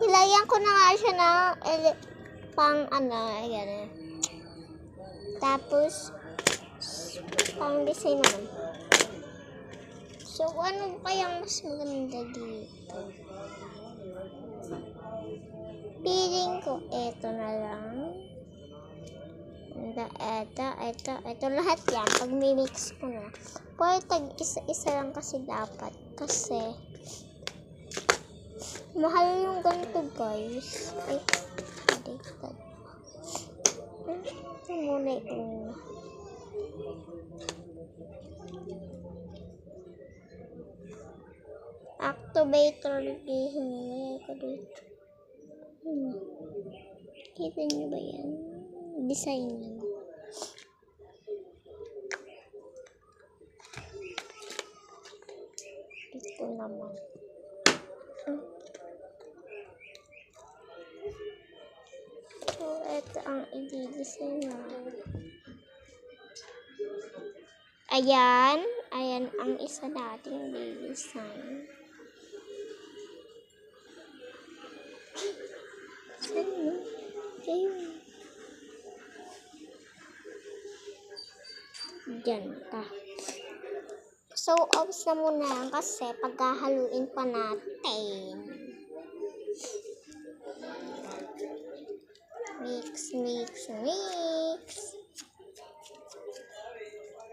Nilagyan ko na nga siya ng pang gano'n. Tapos, pang design naman. So, ano kayang mas maganda dito? Feeling ko, eto na lang. Ito lahat yan. Pag mimix ko na. Pero isa-isa lang kasi dapat. Kasi, mahal yung ganito, guys. Ay, hindi. Ito muna ito. Activator, hihingi ko dito. Kita nyo ba yan? Design yan. Ito naman. So, ito ang i-design na. Ayan ang isa nating i-design. Diyan ka. So, off na muna yan kasi paghahaluin pa natin. Mix.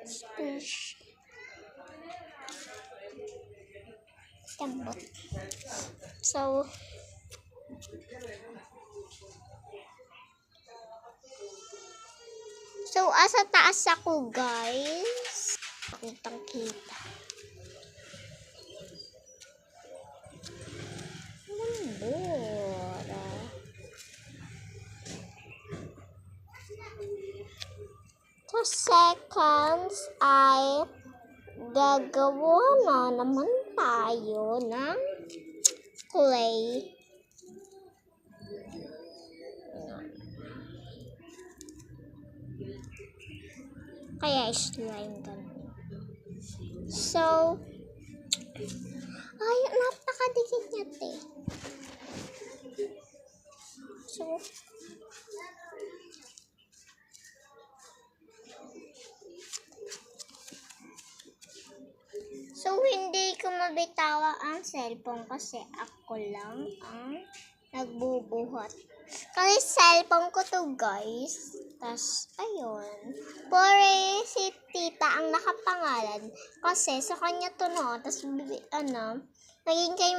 Squish. Tambot. So, asa taas ako, guys. Kitang-kita. Lambot. 2 seconds ay gagawa na naman tayo ng clay. Kaya slime ganun. So, ay, napakadikit niya, te. So, hindi ko mabitawa ang cellphone kasi ako lang ang nagbubuhat. Kasi cellphone ko to, guys. Tas, ayun. Pore si tita ang nakapangalan. Kasi sa kanya to, no. Tas, naging kay